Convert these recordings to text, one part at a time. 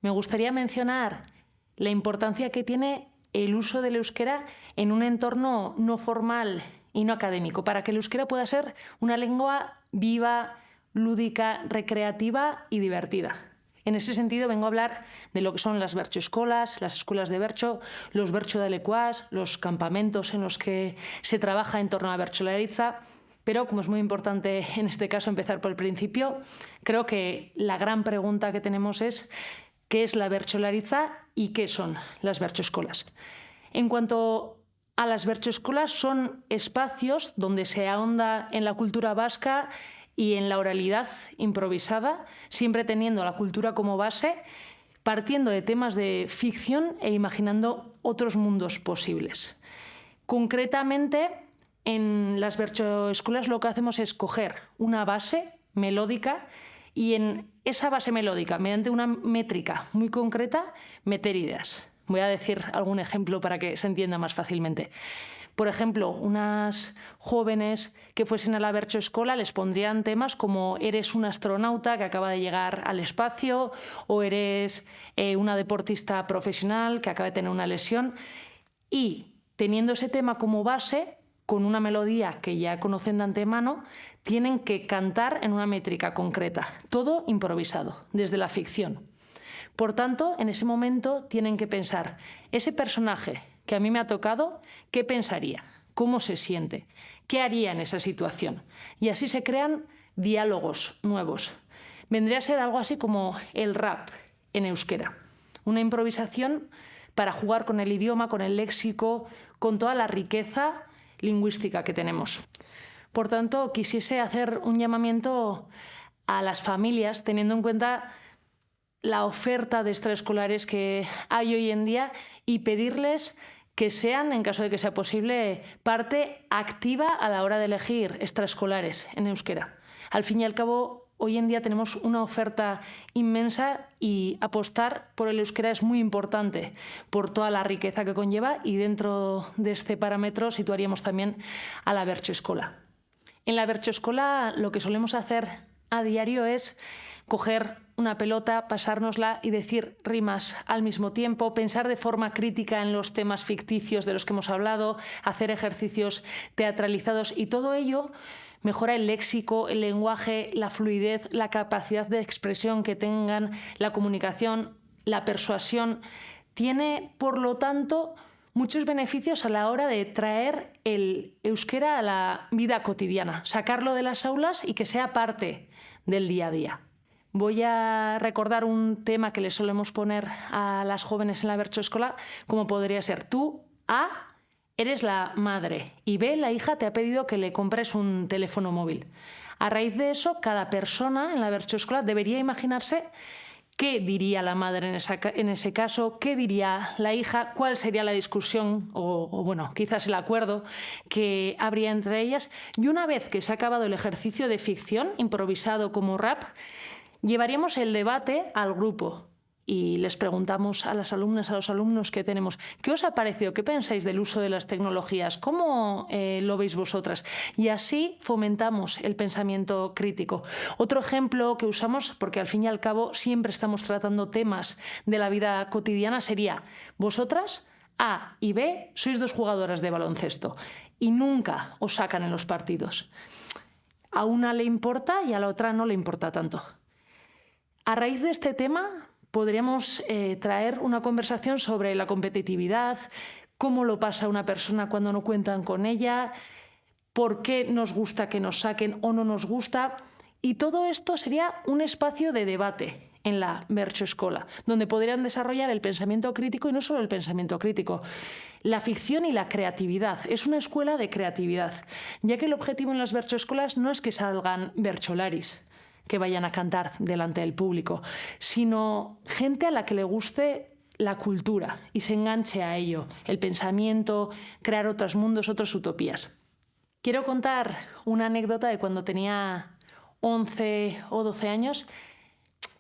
me gustaría mencionar la importancia que tiene el uso del euskera en un entorno no formal y no académico, para que el euskera pueda ser una lengua viva, lúdica, recreativa y divertida. En ese sentido vengo a hablar de lo que son las berchoescolas, las escuelas de bercho, los bercho de lecuas, los campamentos en los que se trabaja en torno a bertsolaritza. Pero, como es muy importante en este caso empezar por el principio, creo que la gran pregunta que tenemos es ¿qué es la bertsolaritza y qué son las berchoescolas? En cuanto a las berchoescolas, son espacios donde se ahonda en la cultura vasca y en la oralidad improvisada, siempre teniendo la cultura como base, partiendo de temas de ficción e imaginando otros mundos posibles. Concretamente, en las berchoescolas lo que hacemos es coger una base melódica y en esa base melódica, mediante una métrica muy concreta, meter ideas. Voy a decir algún ejemplo para que se entienda más fácilmente. Por ejemplo, unas jóvenes que fuesen a la berchoescola les pondrían temas como eres un astronauta que acaba de llegar al espacio o eres una deportista profesional que acaba de tener una lesión, y teniendo ese tema como base, con una melodía que ya conocen de antemano, tienen que cantar en una métrica concreta, todo improvisado, desde la ficción. Por tanto, en ese momento tienen que pensar, ese personaje que a mí me ha tocado, ¿qué pensaría? ¿Cómo se siente? ¿Qué haría en esa situación? Y así se crean diálogos nuevos. Vendría a ser algo así como el rap en euskera. Una improvisación para jugar con el idioma, con el léxico, con toda la riqueza lingüística que tenemos. Por tanto, quisiese hacer un llamamiento a las familias, teniendo en cuenta la oferta de extraescolares que hay hoy en día, y pedirles que sean, en caso de que sea posible, parte activa a la hora de elegir extraescolares en euskera. Al fin y al cabo, hoy en día tenemos una oferta inmensa y apostar por el euskera es muy importante por toda la riqueza que conlleva, y dentro de este parámetro situaríamos también a la berchoescola. En la berchoescola lo que solemos hacer a diario es coger una pelota, pasárnosla y decir rimas al mismo tiempo, pensar de forma crítica en los temas ficticios de los que hemos hablado, hacer ejercicios teatralizados, y todo ello mejora el léxico, el lenguaje, la fluidez, la capacidad de expresión que tengan, la comunicación, la persuasión. Tiene, por lo tanto, muchos beneficios a la hora de traer el euskera a la vida cotidiana, sacarlo de las aulas y que sea parte del día a día. Voy a recordar un tema que le solemos poner a las jóvenes en la berchoescola, como podría ser: tú, A, eres la madre, y B, la hija te ha pedido que le compres un teléfono móvil. A raíz de eso, cada persona en la berchoescola debería imaginarse qué diría la madre en ese caso, qué diría la hija, cuál sería la discusión o bueno, quizás el acuerdo que habría entre ellas. Y una vez que se ha acabado el ejercicio de ficción, improvisado como rap, llevaríamos el debate al grupo y les preguntamos a las alumnas, a los alumnos que tenemos: ¿qué os ha parecido? ¿Qué pensáis del uso de las tecnologías? ¿Cómo lo veis vosotras? Y así fomentamos el pensamiento crítico. Otro ejemplo que usamos, porque al fin y al cabo siempre estamos tratando temas de la vida cotidiana, sería: vosotras, A y B, sois dos jugadoras de baloncesto y nunca os sacan en los partidos. A una le importa y a la otra no le importa tanto. A raíz de este tema podríamos traer una conversación sobre la competitividad, cómo lo pasa una persona cuando no cuentan con ella, por qué nos gusta que nos saquen o no nos gusta. Y todo esto sería un espacio de debate en la berchoescola, donde podrían desarrollar el pensamiento crítico, y no solo el pensamiento crítico, la ficción y la creatividad. Es una escuela de creatividad, ya que el objetivo en las berchoescolas no es que salgan bercholaris, que vayan a cantar delante del público, sino gente a la que le guste la cultura y se enganche a ello, el pensamiento, crear otros mundos, otras utopías. Quiero contar una anécdota de cuando tenía 11 o 12 años.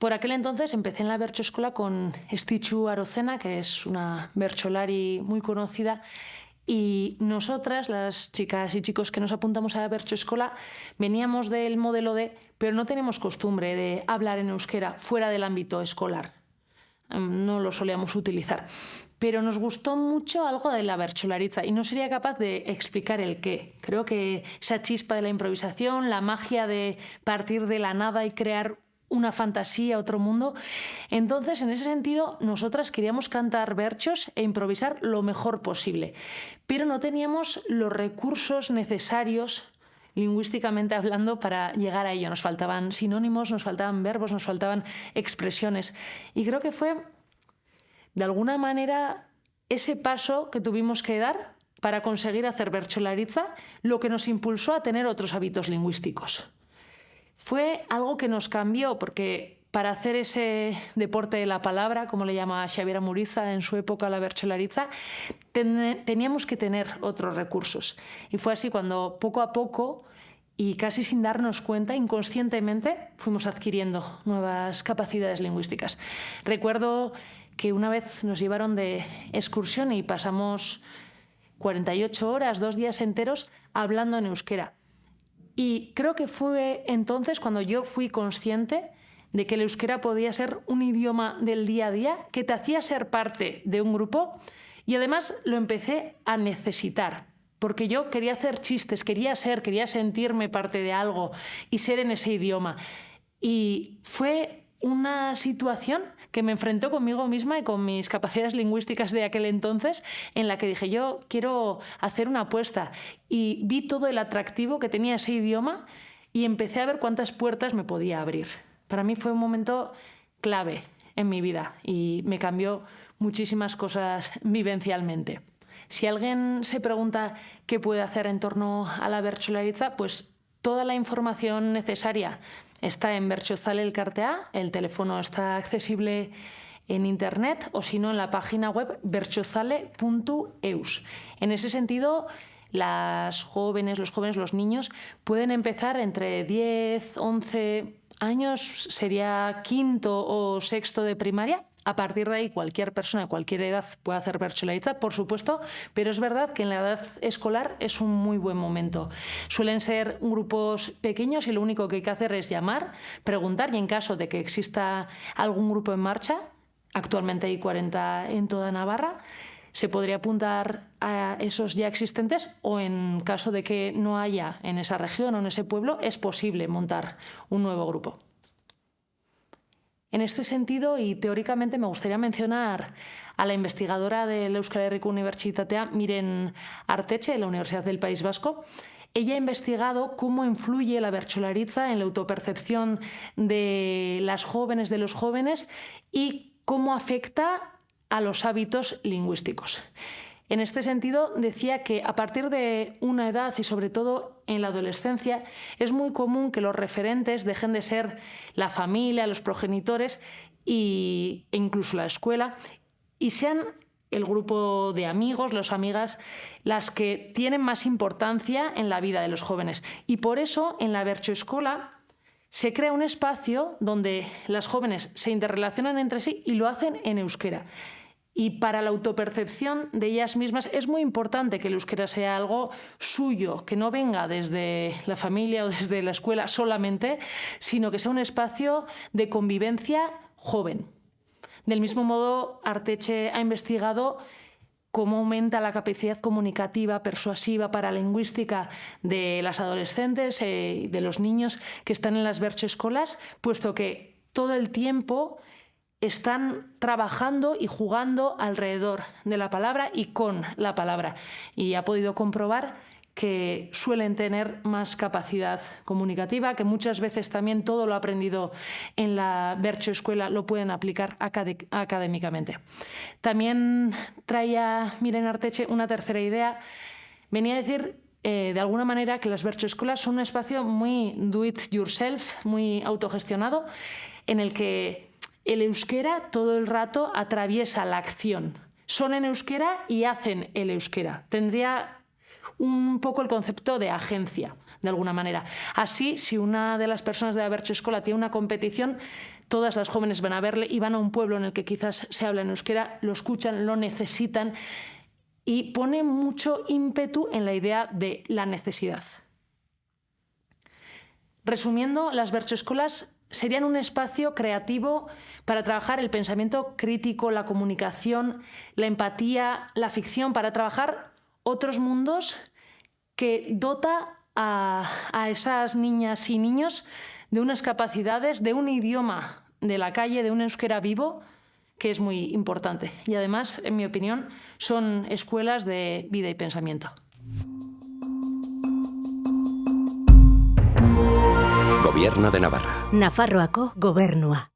Por aquel entonces empecé en la berchoescola con Estitxu Arozena, que es una bercholari muy conocida, y nosotras, las chicas y chicos que nos apuntamos a la berchoescola, veníamos del modelo D, pero no tenemos costumbre de hablar en euskera fuera del ámbito escolar. no lo solíamos utilizar. Pero nos gustó mucho algo de la bertsolaritza y no sería capaz de explicar el qué. Creo que esa chispa de la improvisación, la magia de partir de la nada y crear una fantasía, otro mundo. Entonces, en ese sentido, nosotras queríamos cantar bertsos e improvisar lo mejor posible, pero no teníamos los recursos necesarios lingüísticamente hablando para llegar a ello. Nos faltaban sinónimos, nos faltaban verbos, nos faltaban expresiones. Y creo que fue, de alguna manera, ese paso que tuvimos que dar para conseguir hacer bertsolaritza lo que nos impulsó a tener otros hábitos lingüísticos. Fue algo que nos cambió porque para hacer ese deporte de la palabra, como le llama Xabier Amuriza en su época la bertsolaritza, teníamos que tener otros recursos. Y fue así cuando poco a poco y casi sin darnos cuenta, inconscientemente, fuimos adquiriendo nuevas capacidades lingüísticas. Recuerdo que una vez nos llevaron de excursión y pasamos 48 horas, 2 días enteros, hablando en euskera. Y creo que fue entonces cuando yo fui consciente de que el euskera podía ser un idioma del día a día, que te hacía ser parte de un grupo y además lo empecé a necesitar, porque yo quería hacer chistes, quería sentirme parte de algo y ser en ese idioma. Y fue una situación que me enfrentó conmigo misma y con mis capacidades lingüísticas de aquel entonces, en la que dije, yo quiero hacer una apuesta. Y vi todo el atractivo que tenía ese idioma y empecé a ver cuántas puertas me podía abrir. Para mí fue un momento clave en mi vida y me cambió muchísimas cosas vivencialmente. Si alguien se pregunta qué puede hacer en torno a la bertsolaritza, pues toda la información necesaria está en Bertsozale Elkartea, el teléfono está accesible en internet o si no en la página web bertsozale.eus. En ese sentido, las jóvenes, los niños pueden empezar entre 10, 11 años, sería quinto o sexto de primaria. A partir de ahí, cualquier persona de cualquier edad puede hacer bertsolaritza, por supuesto, pero es verdad que en la edad escolar es un muy buen momento. Suelen ser grupos pequeños y lo único que hay que hacer es llamar, preguntar y en caso de que exista algún grupo en marcha, actualmente hay 40 en toda Navarra, se podría apuntar a esos ya existentes o en caso de que no haya en esa región o en ese pueblo, es posible montar un nuevo grupo. En este sentido, y teóricamente, me gustaría mencionar a la investigadora del Euskal Herriko Unibertsitatea, Miren Artetxe, de la Universidad del País Vasco. Ella ha investigado cómo influye la bertsolaritza en la autopercepción de las jóvenes, de los jóvenes, y cómo afecta a los hábitos lingüísticos. En este sentido, decía que a partir de una edad y sobre todo en la adolescencia es muy común que los referentes dejen de ser la familia, los progenitores e incluso la escuela y sean el grupo de amigos, las amigas, las que tienen más importancia en la vida de los jóvenes. Y por eso en la Bertsoeskola se crea un espacio donde las jóvenes se interrelacionan entre sí y lo hacen en euskera. Y para la autopercepción de ellas mismas es muy importante que el euskera sea algo suyo, que no venga desde la familia o desde la escuela solamente, sino que sea un espacio de convivencia joven. Del mismo modo, Artetxe ha investigado cómo aumenta la capacidad comunicativa, persuasiva, paralingüística de las adolescentes y de los niños que están en las bertsoeskolas, puesto que todo el tiempo están trabajando y jugando alrededor de la palabra y con la palabra. Y ha podido comprobar que suelen tener más capacidad comunicativa, que muchas veces también todo lo aprendido en la bertsoescuela lo pueden aplicar académicamente. También traía Miren Artetxe una tercera idea. Venía a decir de alguna manera que las bertsoescolas son un espacio muy do it yourself, muy autogestionado, en el que el euskera todo el rato atraviesa la acción. Son en euskera y hacen el euskera. Tendría un poco el concepto de agencia, de alguna manera. Así, si una de las personas de la bertsoeskola tiene una competición, todas las jóvenes van a verle y van a un pueblo en el que quizás se habla en euskera, lo escuchan, lo necesitan y pone mucho ímpetu en la idea de la necesidad. Resumiendo, las bertsoeskolas serían un espacio creativo para trabajar el pensamiento crítico, la comunicación, la empatía, la ficción, para trabajar otros mundos que dota a esas niñas y niños de unas capacidades, de un idioma de la calle, de un euskera vivo, que es muy importante. Y además, en mi opinión, son escuelas de vida y pensamiento. Gobierno de Navarra. Nafarroako gobernua.